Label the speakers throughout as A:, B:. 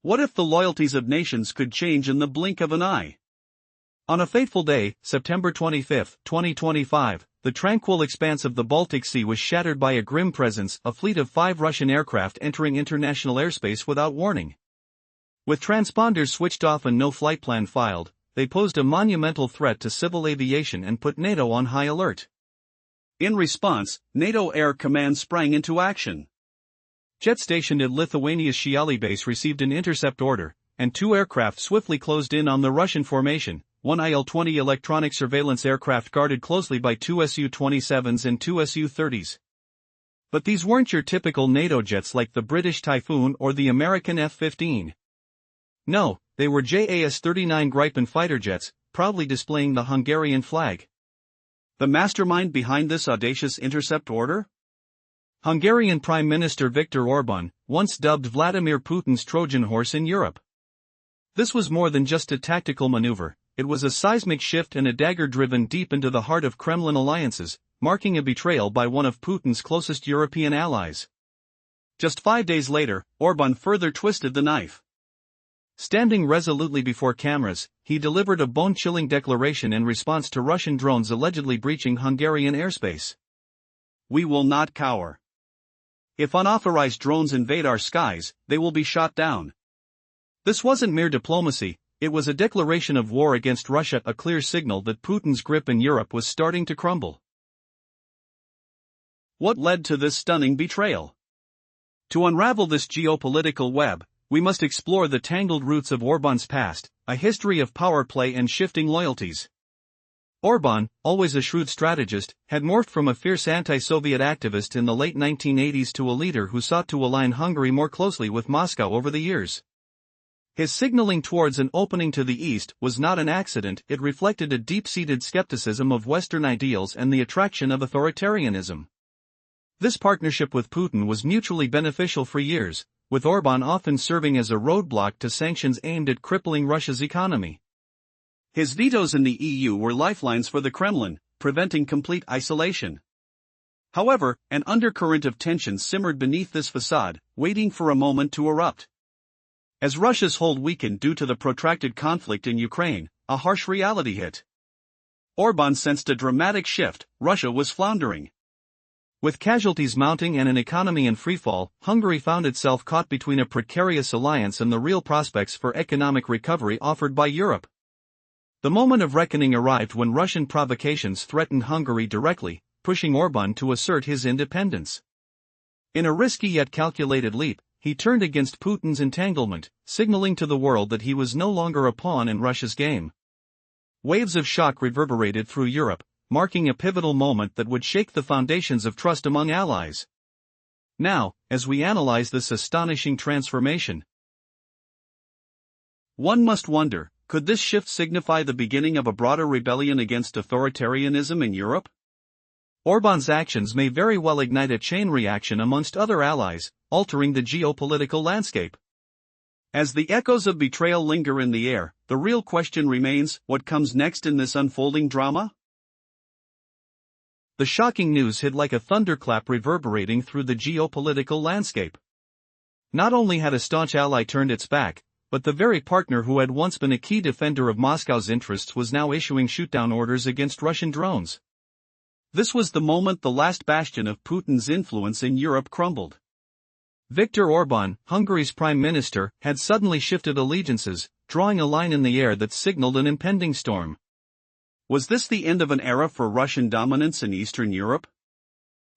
A: What if the loyalties of nations could change in the blink of an eye? On a fateful day, September 25, 2025, the tranquil expanse of the Baltic Sea was shattered by a grim presence, a fleet of 5 Russian aircraft entering international airspace without warning. With transponders switched off and no flight plan filed, they posed a monumental threat to civil aviation and put NATO on high alert. In response, NATO Air Command sprang into action. Jets stationed at Lithuania's Shiiali base received an intercept order, and 2 aircraft swiftly closed in on the Russian formation, one IL-20 electronic surveillance aircraft guarded closely by 2 SU-27s and 2 Su-30s. But these weren't your typical NATO jets like the British Typhoon or the American F-15. No, they were JAS39 Gripen fighter jets, proudly displaying the Hungarian flag. The mastermind behind this audacious intercept order? Hungarian Prime Minister Viktor Orban, once dubbed Vladimir Putin's Trojan horse in Europe. This was more than just a tactical maneuver, it was a seismic shift and a dagger driven deep into the heart of Kremlin alliances, marking a betrayal by one of Putin's closest European allies. Just 5 days later, Orban further twisted the knife. Standing resolutely before cameras, he delivered a bone-chilling declaration in response to Russian drones allegedly breaching Hungarian airspace. We will not cower. If unauthorized drones invade our skies, they will be shot down. This wasn't mere diplomacy, it was a declaration of war against Russia, a clear signal that Putin's grip in Europe was starting to crumble. What led to this stunning betrayal? To unravel this geopolitical web, we must explore the tangled roots of Orban's past, a history of power play and shifting loyalties. Orban, always a shrewd strategist, had morphed from a fierce anti-Soviet activist in the late 1980s to a leader who sought to align Hungary more closely with Moscow over the years. His signaling towards an opening to the east was not an accident, it reflected a deep-seated skepticism of Western ideals and the attraction of authoritarianism. This partnership with Putin was mutually beneficial for years, with Orban often serving as a roadblock to sanctions aimed at crippling Russia's economy. His vetoes in the EU were lifelines for the Kremlin, preventing complete isolation. However, an undercurrent of tension simmered beneath this facade, waiting for a moment to erupt. As Russia's hold weakened due to the protracted conflict in Ukraine, a harsh reality hit. Orban sensed a dramatic shift, Russia was floundering. With casualties mounting and an economy in freefall, Hungary found itself caught between a precarious alliance and the real prospects for economic recovery offered by Europe. The moment of reckoning arrived when Russian provocations threatened Hungary directly, pushing Orban to assert his independence. In a risky yet calculated leap, he turned against Putin's entanglement, signaling to the world that he was no longer a pawn in Russia's game. Waves of shock reverberated through Europe, marking a pivotal moment that would shake the foundations of trust among allies. Now, as we analyze this astonishing transformation, one must wonder, could this shift signify the beginning of a broader rebellion against authoritarianism in Europe? Orban's actions may very well ignite a chain reaction amongst other allies, altering the geopolitical landscape. As the echoes of betrayal linger in the air, the real question remains, what comes next in this unfolding drama? The shocking news hit like a thunderclap reverberating through the geopolitical landscape. Not only had a staunch ally turned its back, but the very partner who had once been a key defender of Moscow's interests was now issuing shootdown orders against Russian drones. This was the moment the last bastion of Putin's influence in Europe crumbled. Viktor Orban, Hungary's prime minister, had suddenly shifted allegiances, drawing a line in the air that signaled an impending storm. Was this the end of an era for Russian dominance in Eastern Europe?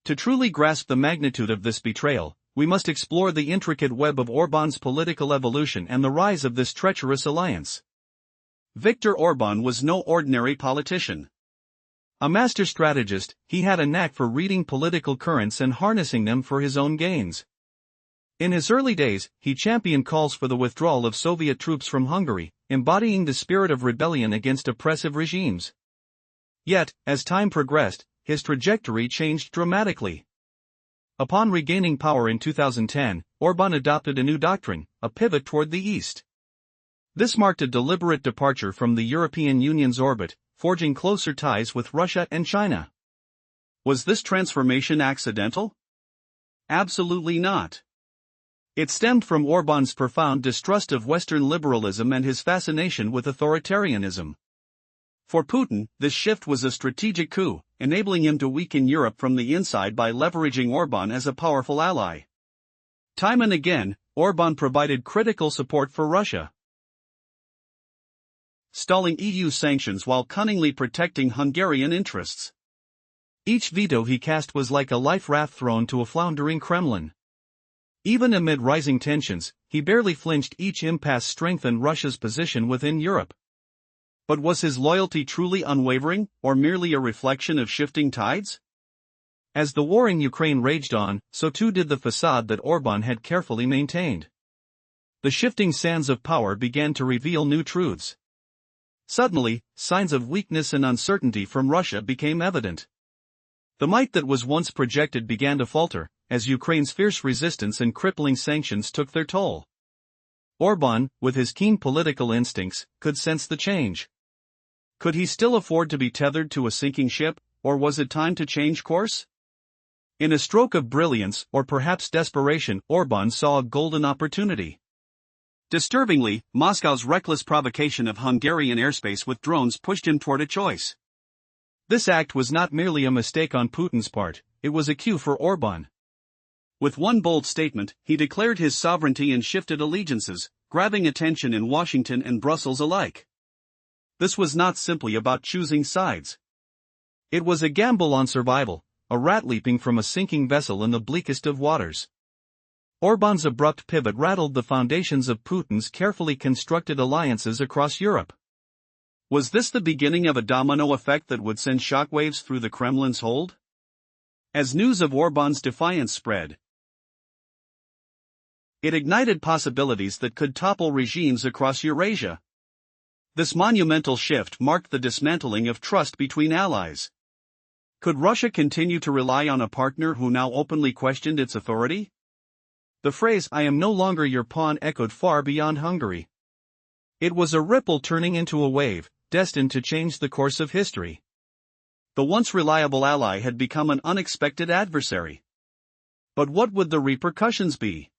A: To truly grasp the magnitude of this betrayal, we must explore the intricate web of Orban's political evolution and the rise of this treacherous alliance. Viktor Orban was no ordinary politician. A master strategist, he had a knack for reading political currents and harnessing them for his own gains. In his early days, he championed calls for the withdrawal of Soviet troops from Hungary, embodying the spirit of rebellion against oppressive regimes. Yet, as time progressed, his trajectory changed dramatically. Upon regaining power in 2010, Orban adopted a new doctrine, a pivot toward the east. This marked a deliberate departure from the European Union's orbit, forging closer ties with Russia and China. Was this transformation accidental? Absolutely not. It stemmed from Orban's profound distrust of Western liberalism and his fascination with authoritarianism. For Putin, this shift was a strategic coup, enabling him to weaken Europe from the inside by leveraging Orban as a powerful ally. Time and again, Orban provided critical support for Russia, stalling EU sanctions while cunningly protecting Hungarian interests. Each veto he cast was like a life raft thrown to a floundering Kremlin. Even amid rising tensions, he barely flinched. Each impasse strengthened Russia's position within Europe. But was his loyalty truly unwavering, or merely a reflection of shifting tides? As the war in Ukraine raged on, so too did the facade that Orban had carefully maintained. The shifting sands of power began to reveal new truths. Suddenly, signs of weakness and uncertainty from Russia became evident. The might that was once projected began to falter, as Ukraine's fierce resistance and crippling sanctions took their toll. Orban, with his keen political instincts, could sense the change. Could he still afford to be tethered to a sinking ship, or was it time to change course? In a stroke of brilliance, or perhaps desperation, Orban saw a golden opportunity. Disturbingly, Moscow's reckless provocation of Hungarian airspace with drones pushed him toward a choice. This act was not merely a mistake on Putin's part, it was a cue for Orban. With one bold statement, he declared his sovereignty and shifted allegiances, grabbing attention in Washington and Brussels alike. This was not simply about choosing sides. It was a gamble on survival, a rat leaping from a sinking vessel in the bleakest of waters. Orban's abrupt pivot rattled the foundations of Putin's carefully constructed alliances across Europe. Was this the beginning of a domino effect that would send shockwaves through the Kremlin's hold? As news of Orban's defiance spread, it ignited possibilities that could topple regimes across Eurasia. This monumental shift marked the dismantling of trust between allies. Could Russia continue to rely on a partner who now openly questioned its authority? The phrase, "I am no longer your pawn," echoed far beyond Hungary. It was a ripple turning into a wave, destined to change the course of history. The once reliable ally had become an unexpected adversary. But what would the repercussions be?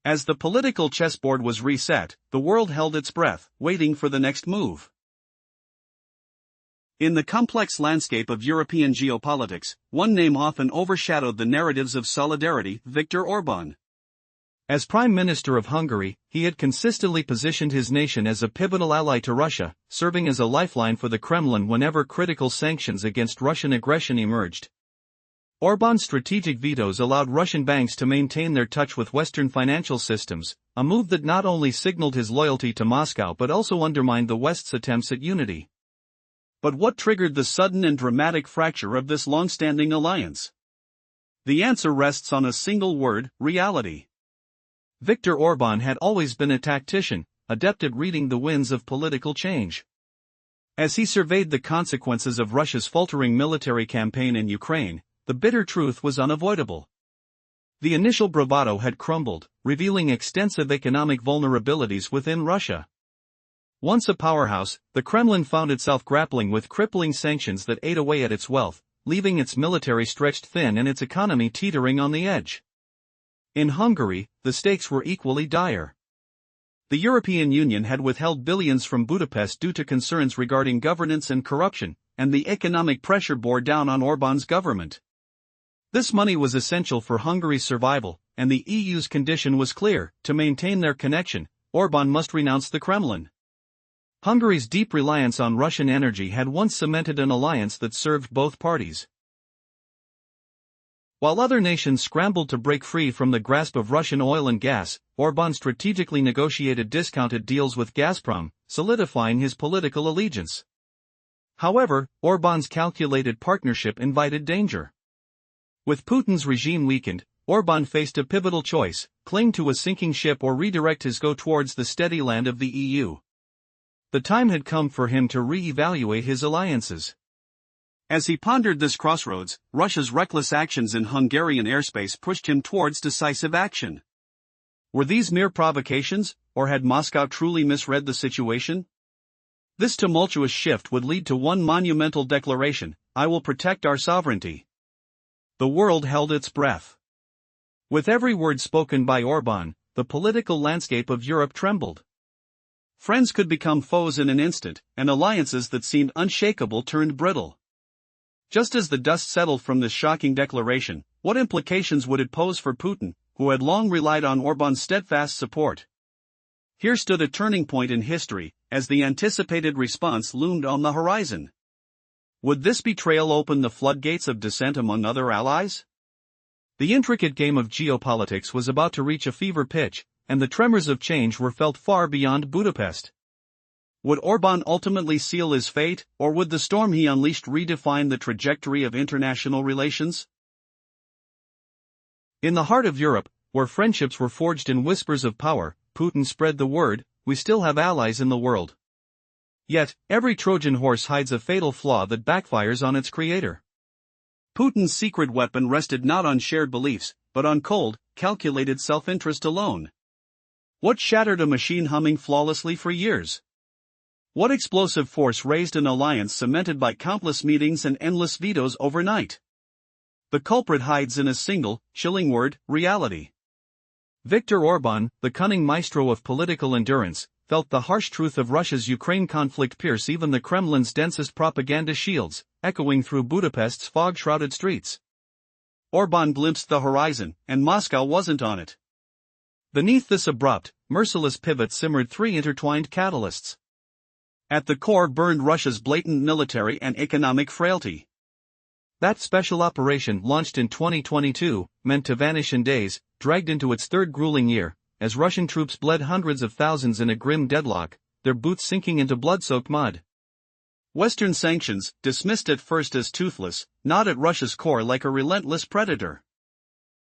A: As the political chessboard was reset, the world held its breath, waiting for the next move. In the complex landscape of European geopolitics, one name often overshadowed the narratives of solidarity: Viktor Orban. As Prime Minister of Hungary, he had consistently positioned his nation as a pivotal ally to Russia, serving as a lifeline for the Kremlin whenever critical sanctions against Russian aggression emerged. Orban's strategic vetoes allowed Russian banks to maintain their touch with Western financial systems, a move that not only signaled his loyalty to Moscow but also undermined the West's attempts at unity. But what triggered the sudden and dramatic fracture of this long-standing alliance? The answer rests on a single word: reality. Viktor Orban had always been a tactician, adept at reading the winds of political change. As he surveyed the consequences of Russia's faltering military campaign in Ukraine, the bitter truth was unavoidable. The initial bravado had crumbled, revealing extensive economic vulnerabilities within Russia. Once a powerhouse, the Kremlin found itself grappling with crippling sanctions that ate away at its wealth, leaving its military stretched thin and its economy teetering on the edge. In Hungary, the stakes were equally dire. The European Union had withheld billions from Budapest due to concerns regarding governance and corruption, and the economic pressure bore down on Orban's government. This money was essential for Hungary's survival, and the EU's condition was clear: to maintain their connection, Orban must renounce the Kremlin. Hungary's deep reliance on Russian energy had once cemented an alliance that served both parties. While other nations scrambled to break free from the grasp of Russian oil and gas, Orban strategically negotiated discounted deals with Gazprom, solidifying his political allegiance. However, Orban's calculated partnership invited danger. With Putin's regime weakened, Orban faced a pivotal choice: cling to a sinking ship or redirect his go towards the steady land of the EU. The time had come for him to re-evaluate his alliances. As he pondered this crossroads, Russia's reckless actions in Hungarian airspace pushed him towards decisive action. Were these mere provocations, or had Moscow truly misread the situation? This tumultuous shift would lead to one monumental declaration: "I will protect our sovereignty." The world held its breath. With every word spoken by Orban, the political landscape of Europe trembled. Friends could become foes in an instant, and alliances that seemed unshakable turned brittle. Just as the dust settled from this shocking declaration, what implications would it pose for Putin, who had long relied on Orban's steadfast support? Here stood a turning point in history, as the anticipated response loomed on the horizon. Would this betrayal open the floodgates of dissent among other allies? The intricate game of geopolitics was about to reach a fever pitch, and the tremors of change were felt far beyond Budapest. Would Orban ultimately seal his fate, or would the storm he unleashed redefine the trajectory of international relations? In the heart of Europe, where friendships were forged in whispers of power, Putin spread the word, "We still have allies in the world." Yet, every Trojan horse hides a fatal flaw that backfires on its creator. Putin's secret weapon rested not on shared beliefs, but on cold, calculated self-interest alone. What shattered a machine humming flawlessly for years? What explosive force raised an alliance cemented by countless meetings and endless vetoes overnight? The culprit hides in a single, chilling word: reality. Viktor Orban, the cunning maestro of political endurance, felt the harsh truth of Russia's Ukraine conflict pierce even the Kremlin's densest propaganda shields, echoing through Budapest's fog-shrouded streets. Orban glimpsed the horizon, and Moscow wasn't on it. Beneath this abrupt, merciless pivot simmered three intertwined catalysts. At the core burned Russia's blatant military and economic frailty. That special operation, launched in 2022, meant to vanish in days, dragged into its third grueling year, as Russian troops bled hundreds of thousands in a grim deadlock, their boots sinking into blood-soaked mud. Western sanctions, dismissed at first as toothless, gnawed at Russia's core like a relentless predator.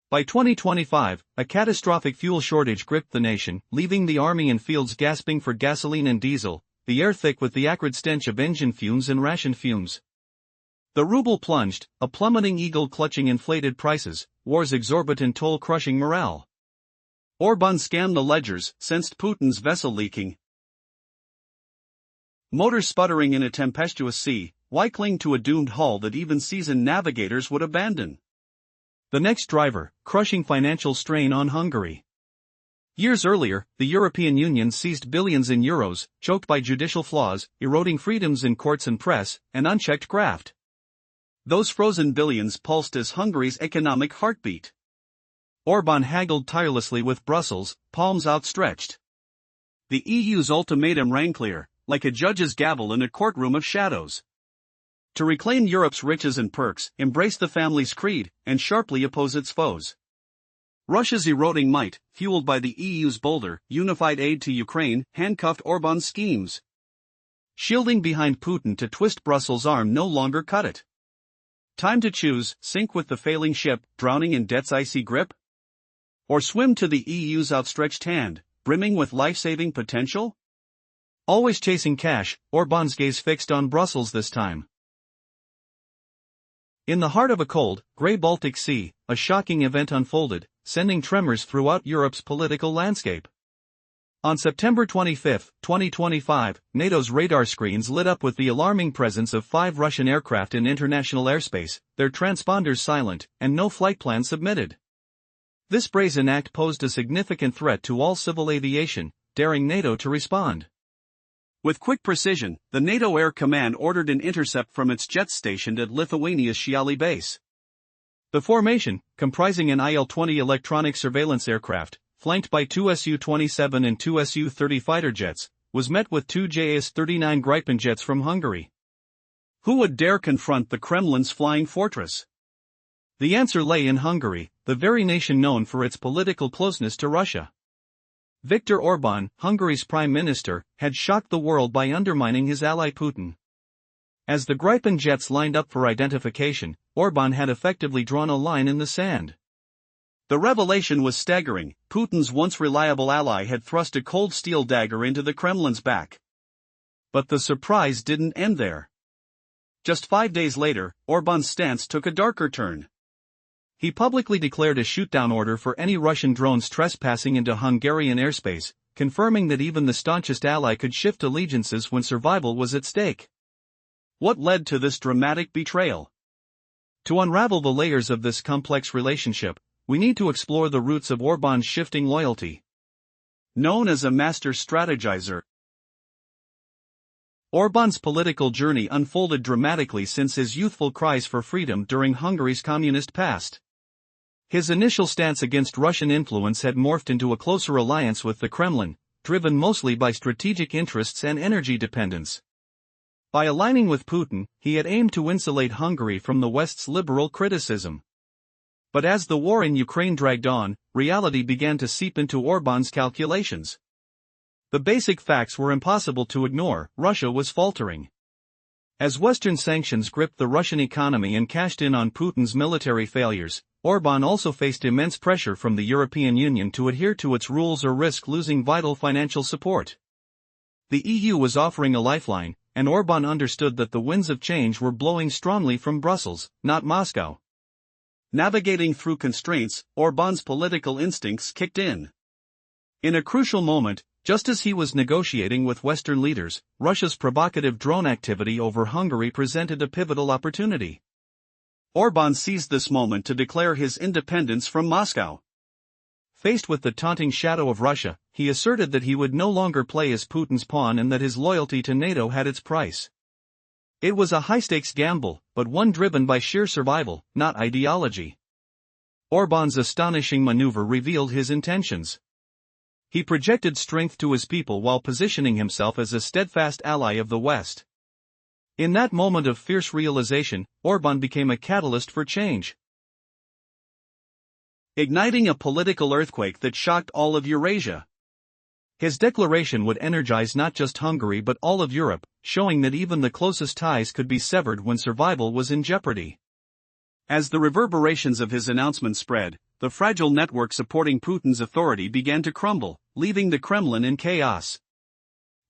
A: By 2025, a catastrophic fuel shortage gripped the nation, leaving the army and fields gasping for gasoline and diesel, the air thick with the acrid stench of engine fumes and ration fumes. The ruble plunged, a plummeting eagle clutching inflated prices, war's exorbitant toll crushing morale. Orban scanned the ledgers, sensed Putin's vessel leaking. Motors sputtering in a tempestuous sea, why cling to a doomed hull that even seasoned navigators would abandon? The next driver, crushing financial strain on Hungary. Years earlier, the European Union seized billions in euros, choked by judicial flaws, eroding freedoms in courts and press, and unchecked graft. Those frozen billions pulsed as Hungary's economic heartbeat. Orban haggled tirelessly with Brussels, palms outstretched. The EU's ultimatum rang clear, like a judge's gavel in a courtroom of shadows. To reclaim Europe's riches and perks, embrace the family's creed, and sharply oppose its foes. Russia's eroding might, fueled by the EU's bolder, unified aid to Ukraine, handcuffed Orban's schemes. Shielding behind Putin to twist Brussels' arm no longer cut it. Time to choose: sink with the failing ship, drowning in debt's icy grip? Or swim to the EU's outstretched hand, brimming with life-saving potential? Always chasing cash, Orban's gaze fixed on Brussels this time. In the heart of a cold, grey Baltic Sea, a shocking event unfolded, sending tremors throughout Europe's political landscape. On September 25, 2025, NATO's radar screens lit up with the alarming presence of 5 Russian aircraft in international airspace, their transponders silent, and no flight plan submitted. This brazen act posed a significant threat to all civil aviation, daring NATO to respond. With quick precision, the NATO Air Command ordered an intercept from its jets stationed at Lithuania's Shiiali base. The formation, comprising an IL-20 electronic surveillance aircraft, flanked by 2 SU-27 and 2 SU-30 fighter jets, was met with 2 JAS39 Gripen jets from Hungary. Who would dare confront the Kremlin's flying fortress? The answer lay in Hungary, the very nation known for its political closeness to Russia. Viktor Orban, Hungary's prime minister, had shocked the world by undermining his ally Putin. As the Gripen jets lined up for identification, Orban had effectively drawn a line in the sand. The revelation was staggering: Putin's once reliable ally had thrust a cold steel dagger into the Kremlin's back. But the surprise didn't end there. Just 5 days later, Orban's stance took a darker turn. He publicly declared a shoot-down order for any Russian drones trespassing into Hungarian airspace, confirming that even the staunchest ally could shift allegiances when survival was at stake. What led to this dramatic betrayal? To unravel the layers of this complex relationship, we need to explore the roots of Orban's shifting loyalty. Known as a master strategizer, Orban's political journey unfolded dramatically since his youthful cries for freedom during Hungary's communist past. His initial stance against Russian influence had morphed into a closer alliance with the Kremlin, driven mostly by strategic interests and energy dependence. By aligning with Putin, he had aimed to insulate Hungary from the West's liberal criticism. But as the war in Ukraine dragged on, reality began to seep into Orban's calculations. The basic facts were impossible to ignore: Russia was faltering. As Western sanctions gripped the Russian economy and cashed in on Putin's military failures, Orban also faced immense pressure from the European Union to adhere to its rules or risk losing vital financial support. The EU was offering a lifeline, and Orban understood that the winds of change were blowing strongly from Brussels, not Moscow. Navigating through constraints, Orban's political instincts kicked in. In a crucial moment, just as he was negotiating with Western leaders, Russia's provocative drone activity over Hungary presented a pivotal opportunity. Orban seized this moment to declare his independence from Moscow. Faced with the taunting shadow of Russia, he asserted that he would no longer play as Putin's pawn and that his loyalty to NATO had its price. It was a high-stakes gamble, but one driven by sheer survival, not ideology. Orban's astonishing maneuver revealed his intentions. He projected strength to his people while positioning himself as a steadfast ally of the West. In that moment of fierce realization, Orban became a catalyst for change, igniting a political earthquake that shocked all of Eurasia. His declaration would energize not just Hungary but all of Europe, showing that even the closest ties could be severed when survival was in jeopardy. As the reverberations of his announcement spread, the fragile network supporting Putin's authority began to crumble, leaving the Kremlin in chaos.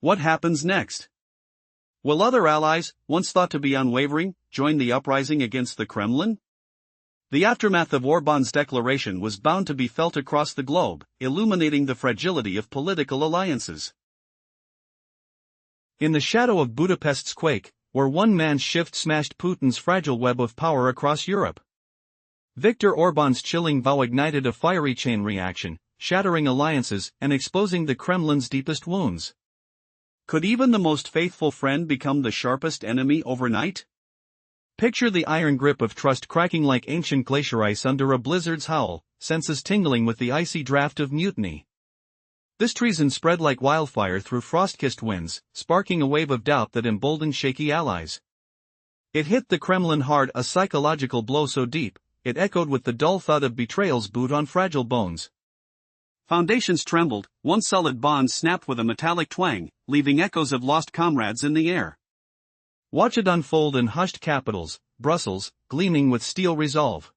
A: What happens next? Will other allies, once thought to be unwavering, join the uprising against the Kremlin? The aftermath of Orban's declaration was bound to be felt across the globe, illuminating the fragility of political alliances. In the shadow of Budapest's quake, where one man's shift smashed Putin's fragile web of power across Europe, Viktor Orban's chilling vow ignited a fiery chain reaction, shattering alliances and exposing the Kremlin's deepest wounds. Could even the most faithful friend become the sharpest enemy overnight? Picture the iron grip of trust cracking like ancient glacier ice under a blizzard's howl, senses tingling with the icy draft of mutiny. This treason spread like wildfire through frost-kissed winds, sparking a wave of doubt that emboldened shaky allies. It hit the Kremlin hard, a psychological blow so deep, it echoed with the dull thud of betrayal's boot on fragile bones. Foundations trembled, once solid bonds snapped with a metallic twang, leaving echoes of lost comrades in the air. Watch it unfold in hushed capitals: Brussels, gleaming with steel resolve;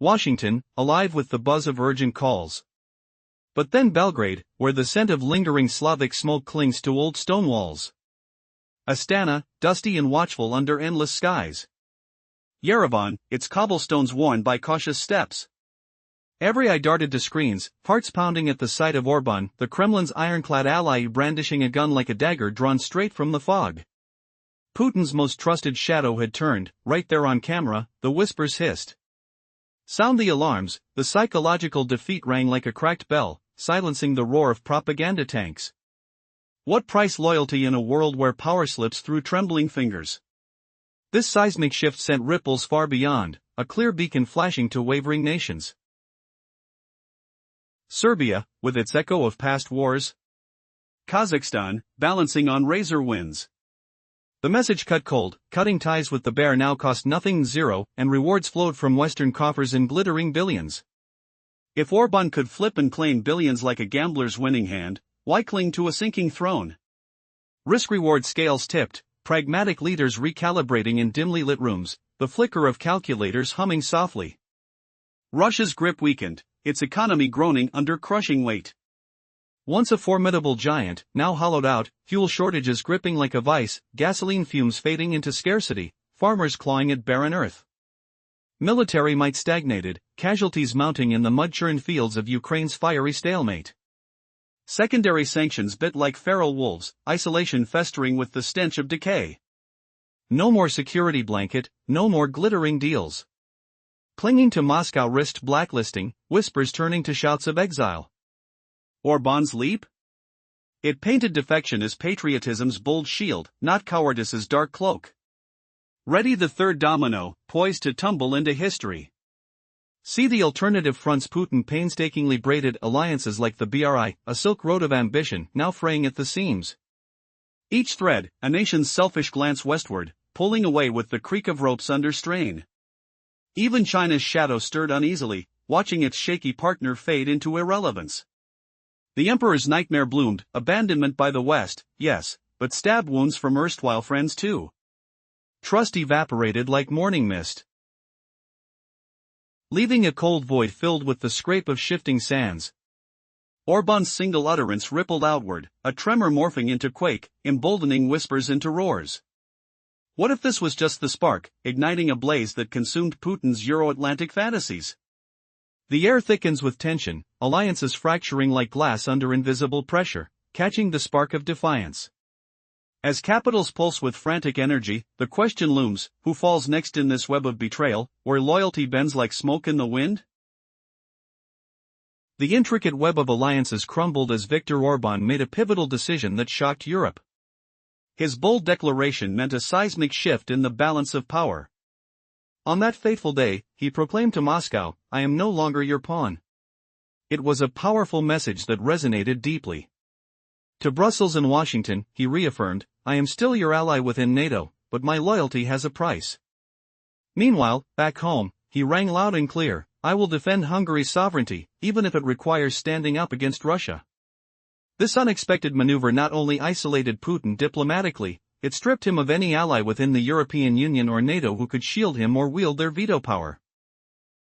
A: Washington, alive with the buzz of urgent calls. But then Belgrade, where the scent of lingering Slavic smoke clings to old stone walls. Astana, dusty and watchful under endless skies. Yerevan, its cobblestones worn by cautious steps. Every eye darted to screens, hearts pounding at the sight of Orban, the Kremlin's ironclad ally, brandishing a gun like a dagger drawn straight from the fog. Putin's most trusted shadow had turned, right there on camera, the whispers hissed. Sound the alarms, the psychological defeat rang like a cracked bell, silencing the roar of propaganda tanks. What price loyalty in a world where power slips through trembling fingers? This seismic shift sent ripples far beyond, a clear beacon flashing to wavering nations. Serbia, with its echo of past wars. Kazakhstan, balancing on razor winds. The message cut cold: cutting ties with the bear now cost nothing, zero, and rewards flowed from Western coffers in glittering billions. If Orban could flip and claim billions like a gambler's winning hand, why cling to a sinking throne? Risk-reward scales tipped, pragmatic leaders recalibrating in dimly lit rooms, the flicker of calculators humming softly. Russia's grip weakened, its economy groaning under crushing weight. Once a formidable giant, now hollowed out, fuel shortages gripping like a vice, gasoline fumes fading into scarcity, farmers clawing at barren earth. Military might stagnated, casualties mounting in the mud-churned fields of Ukraine's fiery stalemate. Secondary sanctions bit like feral wolves, isolation festering with the stench of decay. No more security blanket, no more glittering deals. Clinging to Moscow risked blacklisting, whispers turning to shouts of exile. Orban's leap? It painted defection as patriotism's bold shield, not cowardice's dark cloak. Ready the third domino, poised to tumble into history. See the alternative fronts. Putin painstakingly braided alliances like the BRI, a silk road of ambition, now fraying at the seams. Each thread, a nation's selfish glance westward, pulling away with the creak of ropes under strain. Even China's shadow stirred uneasily, watching its shaky partner fade into irrelevance. The emperor's nightmare bloomed, abandonment by the West, yes, but stab wounds from erstwhile friends too. Trust evaporated like morning mist, leaving a cold void filled with the scrape of shifting sands. Orban's single utterance rippled outward, a tremor morphing into quake, emboldening whispers into roars. What if this was just the spark, igniting a blaze that consumed Putin's Euro-Atlantic fantasies? The air thickens with tension, alliances fracturing like glass under invisible pressure, catching the spark of defiance. As capitals pulse with frantic energy, the question looms, who falls next in this web of betrayal, where loyalty bends like smoke in the wind? The intricate web of alliances crumbled as Viktor Orban made a pivotal decision that shocked Europe. His bold declaration meant a seismic shift in the balance of power. On that fateful day, he proclaimed to Moscow, "I am no longer your pawn." It was a powerful message that resonated deeply. To Brussels and Washington, he reaffirmed, "I am still your ally within NATO, but my loyalty has a price." Meanwhile, back home, he rang loud and clear, "I will defend Hungary's sovereignty, even if it requires standing up against Russia." This unexpected maneuver not only isolated Putin diplomatically, it stripped him of any ally within the European Union or NATO who could shield him or wield their veto power.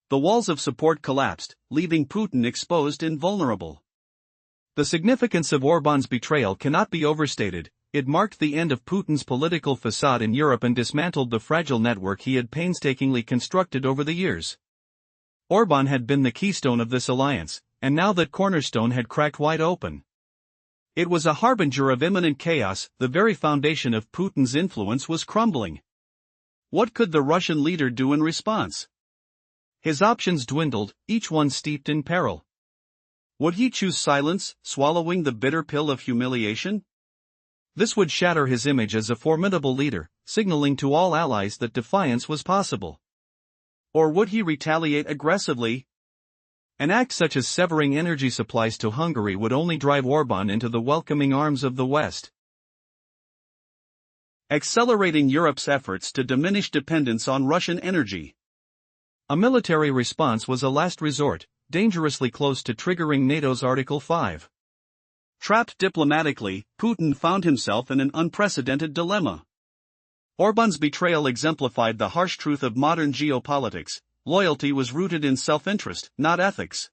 A: The walls of support collapsed, leaving Putin exposed and vulnerable. The significance of Orban's betrayal cannot be overstated. It marked the end of Putin's political facade in Europe and dismantled the fragile network he had painstakingly constructed over the years. Orban had been the keystone of this alliance, and now that cornerstone had cracked wide open. It was a harbinger of imminent chaos. The very foundation of Putin's influence was crumbling. What could the Russian leader do in response? His options dwindled, each one steeped in peril. Would he choose silence, swallowing the bitter pill of humiliation? This would shatter his image as a formidable leader, signaling to all allies that defiance was possible. Or would he retaliate aggressively? An act such as severing energy supplies to Hungary would only drive Orban into the welcoming arms of the West. Accelerating Europe's efforts to diminish dependence on Russian energy. A military response was a last resort, dangerously close to triggering NATO's Article 5. Trapped diplomatically, Putin found himself in an unprecedented dilemma. Orban's betrayal exemplified the harsh truth of modern geopolitics. Loyalty was rooted in self-interest, not ethics.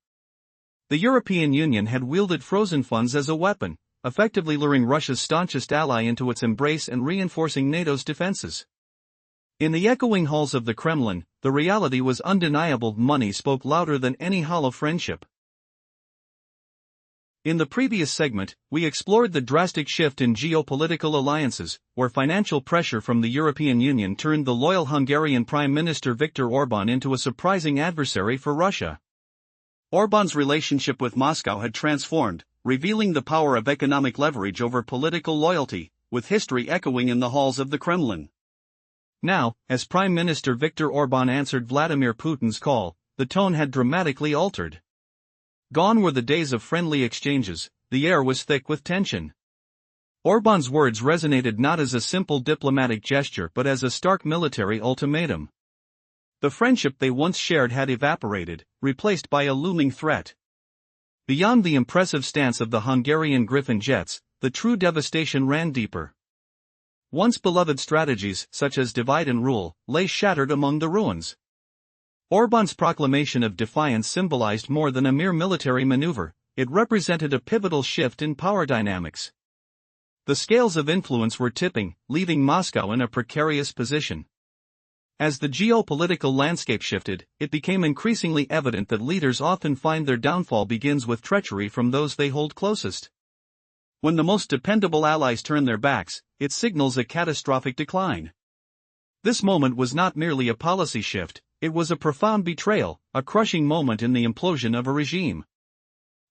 A: The European Union had wielded frozen funds as a weapon, effectively luring Russia's staunchest ally into its embrace and reinforcing NATO's defenses. In the echoing halls of the Kremlin, the reality was undeniable. Money spoke louder than any hollow friendship. In the previous segment, we explored the drastic shift in geopolitical alliances, where financial pressure from the European Union turned the loyal Hungarian Prime Minister Viktor Orban into a surprising adversary for Russia. Orban's relationship with Moscow had transformed, revealing the power of economic leverage over political loyalty, with history echoing in the halls of the Kremlin. Now, as Prime Minister Viktor Orban answered Vladimir Putin's call, the tone had dramatically altered. Gone were the days of friendly exchanges, the air was thick with tension. Orban's words resonated not as a simple diplomatic gesture but as a stark military ultimatum. The friendship they once shared had evaporated, replaced by a looming threat. Beyond the impressive stance of the Hungarian Gripen jets, the true devastation ran deeper. Once beloved strategies, such as divide and rule, lay shattered among the ruins. Orban's proclamation of defiance symbolized more than a mere military maneuver, it represented a pivotal shift in power dynamics. The scales of influence were tipping, leaving Moscow in a precarious position. As the geopolitical landscape shifted, it became increasingly evident that leaders often find their downfall begins with treachery from those they hold closest. When the most dependable allies turn their backs, it signals a catastrophic decline. This moment was not merely a policy shift, it was a profound betrayal, a crushing moment in the implosion of a regime.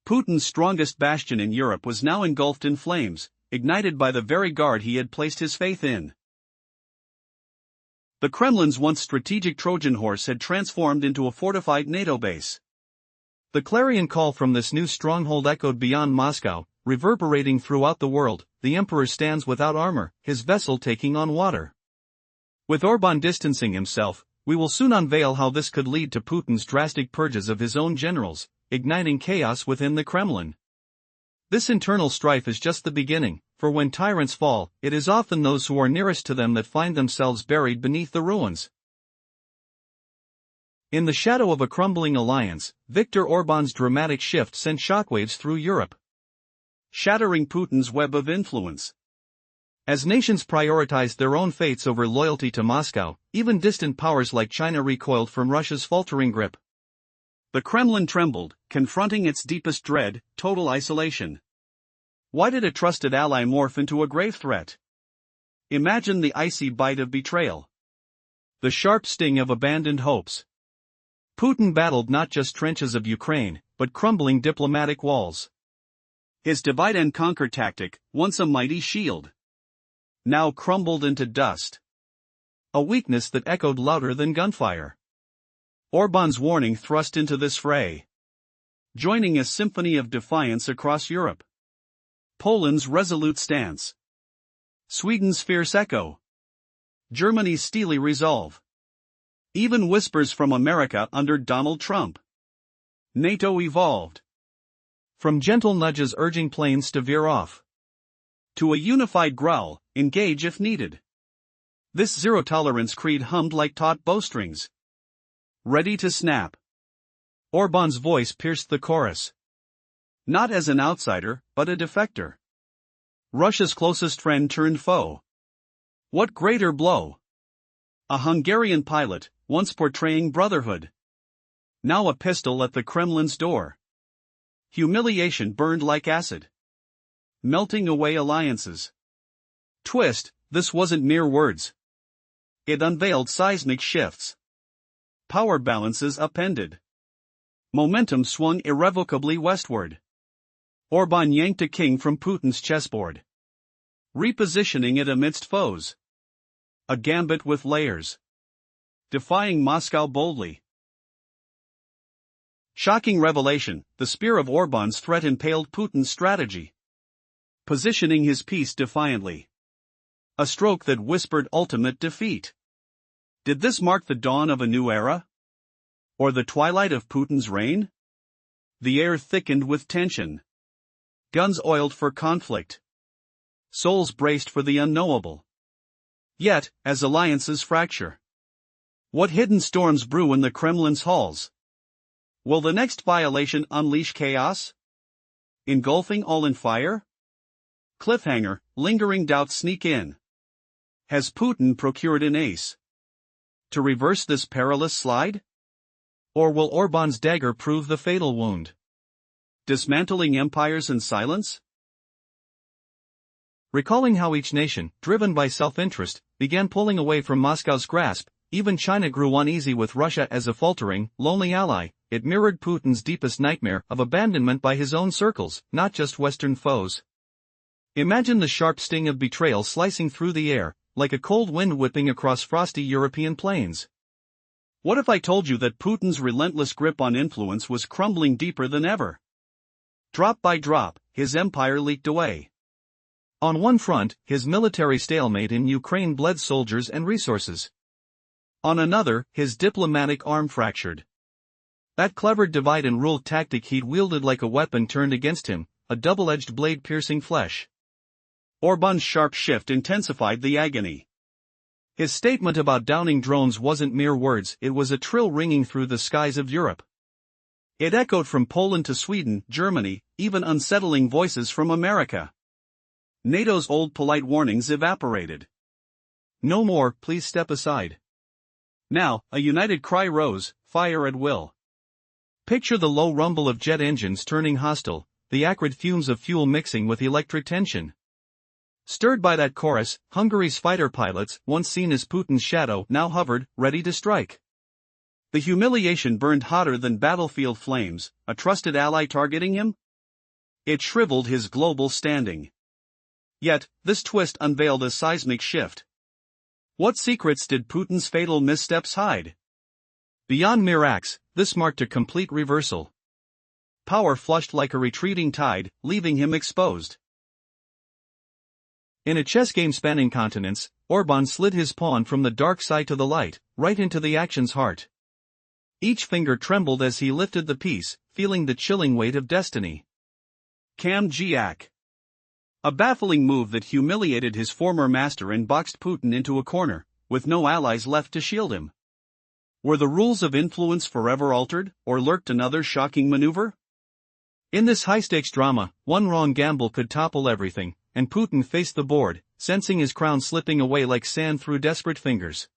A: Putin's strongest bastion in Europe was now engulfed in flames, ignited by the very guard he had placed his faith in. The Kremlin's once strategic Trojan horse had transformed into a fortified NATO base. The clarion call from this new stronghold echoed beyond Moscow, reverberating throughout the world. The emperor stands without armor, his vessel taking on water. With Orban distancing himself, we will soon unveil how this could lead to Putin's drastic purges of his own generals, igniting chaos within the Kremlin. This internal strife is just the beginning, for when tyrants fall, it is often those who are nearest to them that find themselves buried beneath the ruins. In the shadow of a crumbling alliance, Viktor Orban's dramatic shift sent shockwaves through Europe, shattering Putin's web of influence. As nations prioritized their own fates over loyalty to Moscow, even distant powers like China recoiled from Russia's faltering grip. The Kremlin trembled, confronting its deepest dread: total isolation. Why did a trusted ally morph into a grave threat? Imagine the icy bite of betrayal, the sharp sting of abandoned hopes. Putin battled not just trenches of Ukraine, but crumbling diplomatic walls. His divide-and-conquer tactic, once a mighty shield, now crumbled into dust. A weakness that echoed louder than gunfire. Orban's warning thrust into this fray, joining a symphony of defiance across Europe. Poland's resolute stance, Sweden's fierce echo, Germany's steely resolve. Even whispers from America under Donald Trump. NATO evolved from gentle nudges urging planes to veer off, to a unified growl: engage if needed. This zero-tolerance creed hummed like taut bowstrings, ready to snap. Orban's voice pierced the chorus. Not as an outsider, but a defector. Russia's closest friend turned foe. What greater blow? A Hungarian pilot, once portraying brotherhood, now a pistol at the Kremlin's door. Humiliation burned like acid, melting away alliances. Twist: this wasn't mere words. It unveiled seismic shifts. Power balances upended. Momentum swung irrevocably westward. Orban yanked a king from Putin's chessboard, repositioning it amidst foes. A gambit with layers, defying Moscow boldly. Shocking revelation: the spear of Orban's threat impaled Putin's strategy, positioning his piece defiantly. A stroke that whispered ultimate defeat. Did this mark the dawn of a new era? Or the twilight of Putin's reign? The air thickened with tension. Guns oiled for conflict. Souls braced for the unknowable. Yet, as alliances fracture, what hidden storms brew in the Kremlin's halls? Will the next violation unleash chaos, engulfing all in fire? Cliffhanger: lingering doubts sneak in. Has Putin procured an ace to reverse this perilous slide? Or will Orban's dagger prove the fatal wound, dismantling empires in silence? Recalling how each nation, driven by self-interest, began pulling away from Moscow's grasp, even China grew uneasy with Russia as a faltering, lonely ally. It mirrored Putin's deepest nightmare of abandonment by his own circles, not just Western foes. Imagine the sharp sting of betrayal slicing through the air, like a cold wind whipping across frosty European plains. What if I told you that Putin's relentless grip on influence was crumbling deeper than ever? Drop by drop, his empire leaked away. On one front, his military stalemate in Ukraine bled soldiers and resources. On another, his diplomatic arm fractured. That clever divide-and-rule tactic he'd wielded like a weapon turned against him, a double-edged blade piercing flesh. Orban's sharp shift intensified the agony. His statement about downing drones wasn't mere words, it was a trill ringing through the skies of Europe. It echoed from Poland to Sweden, Germany, even unsettling voices from America. NATO's old polite warnings evaporated. No more, please step aside. Now, a united cry rose: fire at will. Picture the low rumble of jet engines turning hostile, the acrid fumes of fuel mixing with electric tension. Stirred by that chorus, Hungary's fighter pilots, once seen as Putin's shadow, now hovered, ready to strike. The humiliation burned hotter than battlefield flames, a trusted ally targeting him? It shriveled his global standing. Yet, this twist unveiled a seismic shift. What secrets did Putin's fatal missteps hide? Beyond mere acts, this marked a complete reversal. Power flushed like a retreating tide, leaving him exposed. In a chess game spanning continents, Orban slid his pawn from the dark side to the light, right into the action's heart. Each finger trembled as he lifted the piece, feeling the chilling weight of destiny. Kamjiak. A baffling move that humiliated his former master and boxed Putin into a corner, with no allies left to shield him. Were the rules of influence forever altered, or lurked another shocking maneuver? In this high-stakes drama, one wrong gamble could topple everything, and Putin faced the board, sensing his crown slipping away like sand through desperate fingers.